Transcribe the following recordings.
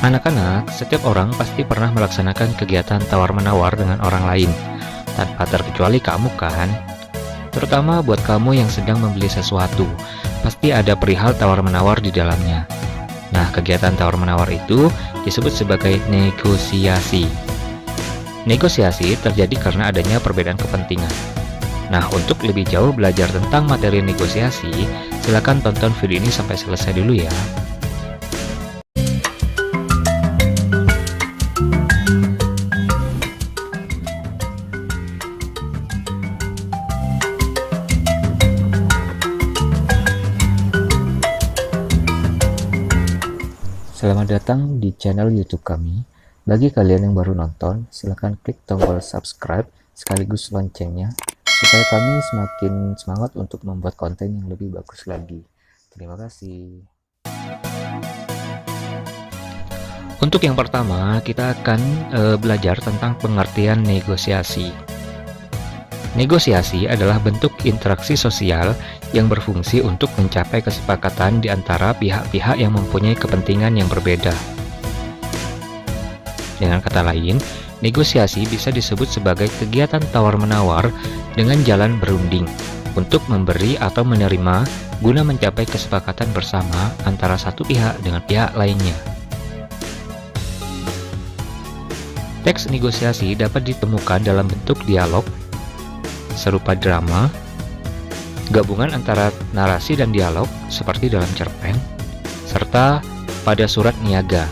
Anak-anak, setiap orang pasti pernah melaksanakan kegiatan tawar-menawar dengan orang lain, tanpa terkecuali kamu kan? Terutama buat kamu yang sedang membeli sesuatu, pasti ada perihal tawar-menawar di dalamnya. Nah, kegiatan tawar-menawar itu disebut sebagai negosiasi. Negosiasi terjadi karena adanya perbedaan kepentingan. Nah, untuk lebih jauh belajar tentang materi negosiasi, silakan tonton video ini sampai selesai dulu ya. Selamat datang di channel YouTube kami. Bagi kalian yang baru nonton, silahkan klik tombol subscribe sekaligus loncengnya supaya kami semakin semangat untuk membuat konten yang lebih bagus lagi. Terima kasih. Untuk yang pertama, kita akan belajar tentang pengertian negosiasi. Negosiasi adalah bentuk interaksi sosial yang berfungsi untuk mencapai kesepakatan di antara pihak-pihak yang mempunyai kepentingan yang berbeda. Dengan kata lain, negosiasi bisa disebut sebagai kegiatan tawar-menawar dengan jalan berunding untuk memberi atau menerima guna mencapai kesepakatan bersama antara satu pihak dengan pihak lainnya. Teks negosiasi dapat ditemukan dalam bentuk dialog, serupa drama, gabungan antara narasi dan dialog seperti dalam cerpen, serta pada surat niaga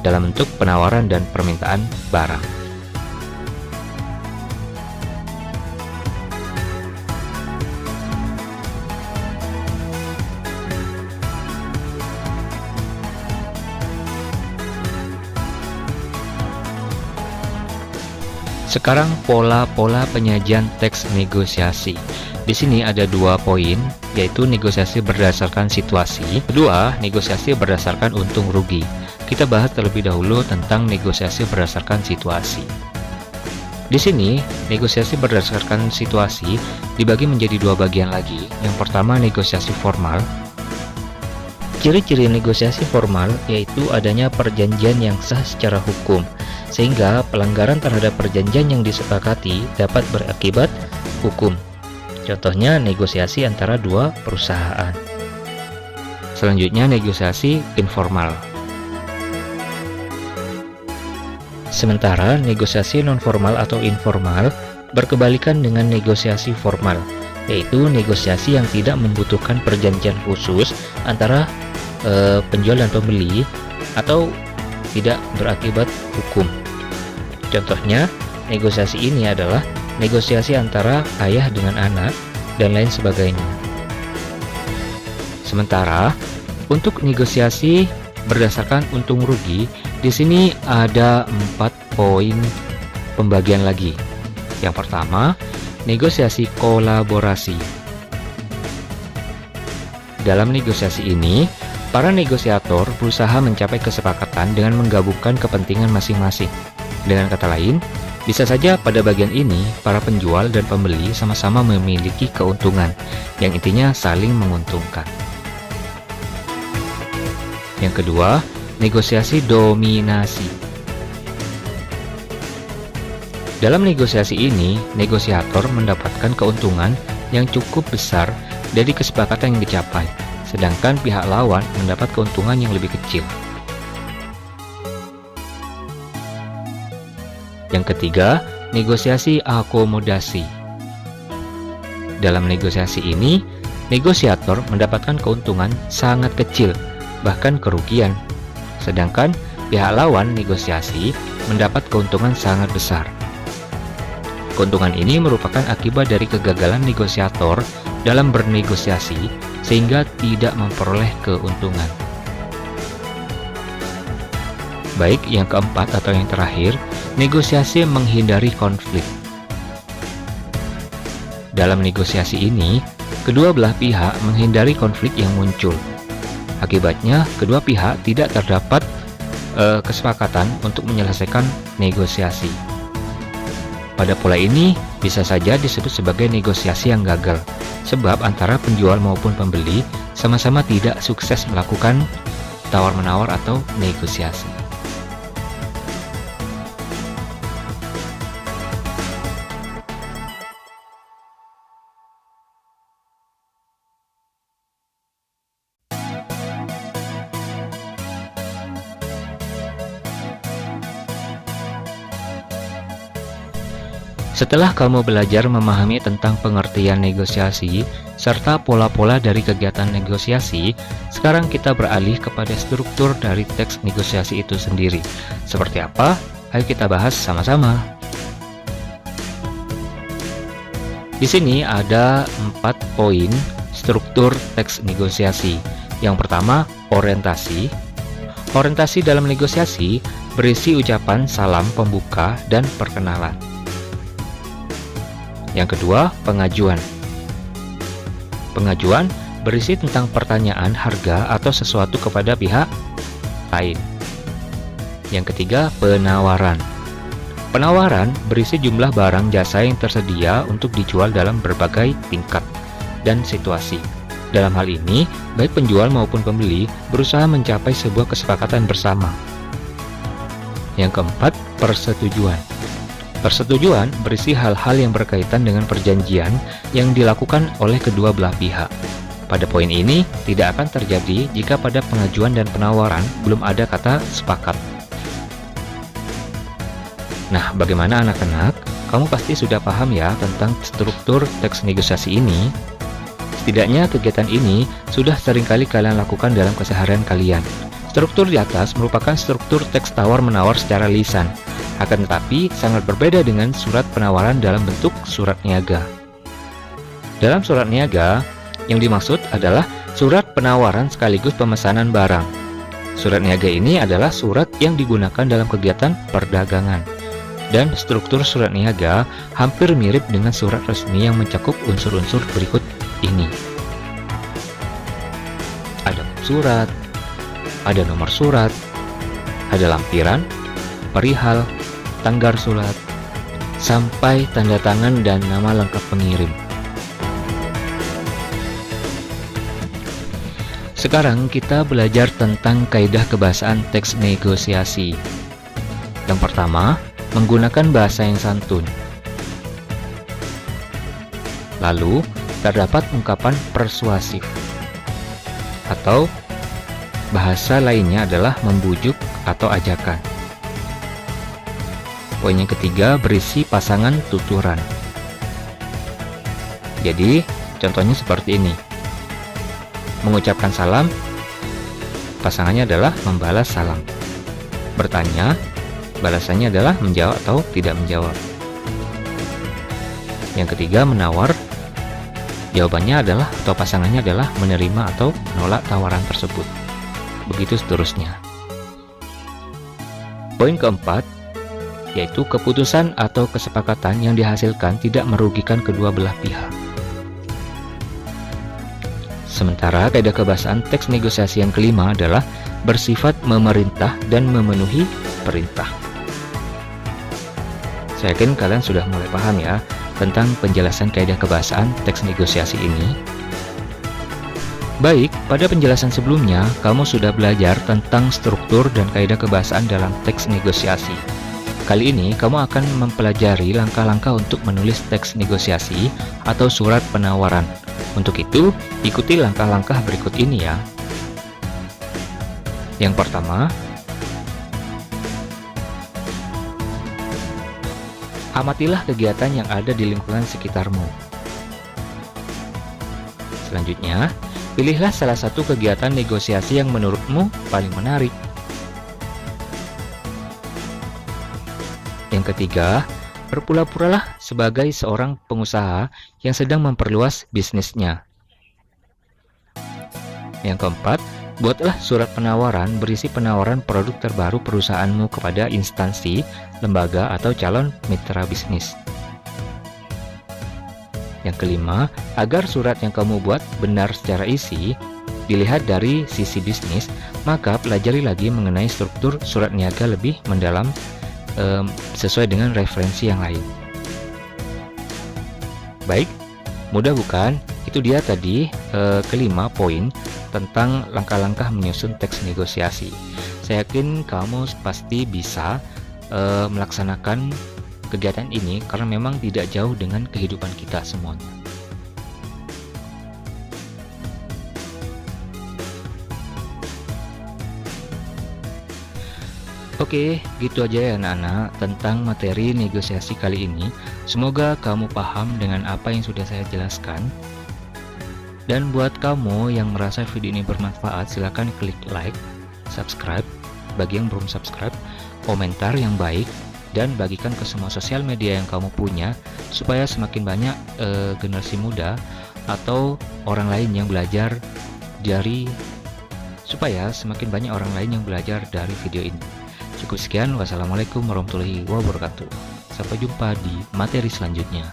dalam bentuk penawaran dan permintaan barang. Sekarang pola-pola penyajian teks negosiasi. Di sini ada 2 poin, yaitu negosiasi berdasarkan situasi. Kedua, negosiasi berdasarkan untung rugi. Kita bahas terlebih dahulu tentang negosiasi berdasarkan situasi. Di sini, negosiasi berdasarkan situasi dibagi menjadi 2 bagian lagi. Yang pertama, negosiasi formal. Ciri-ciri negosiasi formal yaitu adanya perjanjian yang sah secara hukum, sehingga pelanggaran terhadap perjanjian yang disepakati dapat berakibat hukum. Contohnya negosiasi antara 2 perusahaan. Selanjutnya negosiasi informal. Sementara negosiasi non-formal atau informal berkebalikan dengan negosiasi formal, yaitu negosiasi yang tidak membutuhkan perjanjian khusus antara penjual dan pembeli atau tidak berakibat hukum. Contohnya, negosiasi ini adalah negosiasi antara ayah dengan anak dan lain sebagainya. Sementara untuk negosiasi berdasarkan untung rugi, di sini ada 4 poin pembagian lagi. Yang pertama, negosiasi kolaborasi. Dalam negosiasi ini, para negosiator berusaha mencapai kesepakatan dengan menggabungkan kepentingan masing-masing. Dengan kata lain, bisa saja pada bagian ini, para penjual dan pembeli sama-sama memiliki keuntungan, yang intinya saling menguntungkan. Yang kedua, negosiasi dominasi. Dalam negosiasi ini, negosiator mendapatkan keuntungan yang cukup besar dari kesepakatan yang dicapai, sedangkan pihak lawan mendapat keuntungan yang lebih kecil. Yang ketiga, negosiasi akomodasi. Dalam negosiasi ini, negosiator mendapatkan keuntungan sangat kecil, bahkan kerugian, sedangkan pihak lawan negosiasi mendapat keuntungan sangat besar. Keuntungan ini merupakan akibat dari kegagalan negosiator dalam bernegosiasi sehingga tidak memperoleh keuntungan. Baik, yang keempat atau yang terakhir, negosiasi menghindari konflik. Dalam negosiasi ini, kedua belah pihak menghindari konflik yang muncul. Akibatnya, kedua pihak tidak terdapat kesepakatan untuk menyelesaikan negosiasi. Pada pola ini, bisa saja disebut sebagai negosiasi yang gagal, sebab antara penjual maupun pembeli sama-sama tidak sukses melakukan tawar-menawar atau negosiasi. Setelah kamu belajar memahami tentang pengertian negosiasi serta pola-pola dari kegiatan negosiasi, sekarang kita beralih kepada struktur dari teks negosiasi itu sendiri. Seperti apa? Ayo kita bahas sama-sama. Di sini ada 4 poin struktur teks negosiasi. Yang pertama, orientasi. Orientasi dalam negosiasi berisi ucapan salam pembuka dan perkenalan. Yang kedua, pengajuan. Pengajuan berisi tentang pertanyaan harga atau sesuatu kepada pihak lain. Yang ketiga, penawaran. Penawaran berisi jumlah barang jasa yang tersedia untuk dijual dalam berbagai tingkat dan situasi. Dalam hal ini, baik penjual maupun pembeli berusaha mencapai sebuah kesepakatan bersama. Yang keempat, persetujuan. Persetujuan berisi hal-hal yang berkaitan dengan perjanjian yang dilakukan oleh kedua belah pihak. Pada poin ini, tidak akan terjadi jika pada pengajuan dan penawaran belum ada kata sepakat. Nah, bagaimana anak-anak? Kamu pasti sudah paham ya tentang struktur teks negosiasi ini. Setidaknya kegiatan ini sudah seringkali kalian lakukan dalam keseharian kalian. Struktur di atas merupakan struktur teks tawar-menawar secara lisan. Akan tetapi, sangat berbeda dengan surat penawaran dalam bentuk surat niaga. Dalam surat niaga, yang dimaksud adalah surat penawaran sekaligus pemesanan barang. Surat niaga ini adalah surat yang digunakan dalam kegiatan perdagangan. Dan struktur surat niaga hampir mirip dengan surat resmi yang mencakup unsur-unsur berikut ini. Ada surat, ada nomor surat, ada lampiran, perihal, tanggar surat, sampai tanda tangan dan nama lengkap pengirim. Sekarang kita belajar tentang kaidah kebahasaan teks negosiasi. Yang pertama, menggunakan bahasa yang santun. Lalu, terdapat ungkapan persuasif. Atau, bahasa lainnya adalah membujuk atau ajakan. Poin yang ketiga berisi pasangan tuturan. Jadi, contohnya seperti ini. Mengucapkan salam, pasangannya adalah membalas salam. Bertanya, balasannya adalah menjawab atau tidak menjawab. Yang ketiga, menawar. Jawabannya adalah atau pasangannya adalah menerima atau menolak tawaran tersebut. Begitu seterusnya. Poin keempat, yaitu keputusan atau kesepakatan yang dihasilkan tidak merugikan kedua belah pihak. Sementara kaidah kebahasaan teks negosiasi yang kelima adalah bersifat memerintah dan memenuhi perintah. Saya yakin kalian sudah mulai paham ya tentang penjelasan kaidah kebahasaan teks negosiasi ini. Baik, pada penjelasan sebelumnya kamu sudah belajar tentang struktur dan kaidah kebahasaan dalam teks negosiasi. Kali ini, kamu akan mempelajari langkah-langkah untuk menulis teks negosiasi atau surat penawaran. Untuk itu, ikuti langkah-langkah berikut ini ya. Yang pertama, amatilah kegiatan yang ada di lingkungan sekitarmu. Selanjutnya, pilihlah salah satu kegiatan negosiasi yang menurutmu paling menarik. Yang ketiga, berpura-puralah sebagai seorang pengusaha yang sedang memperluas bisnisnya. Yang keempat, buatlah surat penawaran berisi penawaran produk terbaru perusahaanmu kepada instansi, lembaga, atau calon mitra bisnis. Yang kelima, agar surat yang kamu buat benar secara isi, dilihat dari sisi bisnis, maka pelajari lagi mengenai struktur surat niaga lebih mendalam sesuai dengan referensi yang lain. Baik, mudah bukan? Itu dia tadi kelima poin tentang langkah-langkah menyusun teks negosiasi. Saya yakin kamu pasti bisa melaksanakan kegiatan ini karena memang tidak jauh dengan kehidupan kita semuanya. Oke, gitu aja ya anak-anak tentang materi negosiasi kali ini. Semoga kamu paham dengan apa yang sudah saya jelaskan. Dan buat kamu yang merasa video ini bermanfaat, silahkan klik like, subscribe, bagi yang belum subscribe, komentar yang baik, dan bagikan ke semua sosial media yang kamu punya, supaya semakin banyak generasi muda atau orang lain yang belajar supaya semakin banyak orang lain yang belajar dari video ini. Cukup sekian, wassalamualaikum warahmatullahi wabarakatuh. Sampai jumpa di materi selanjutnya.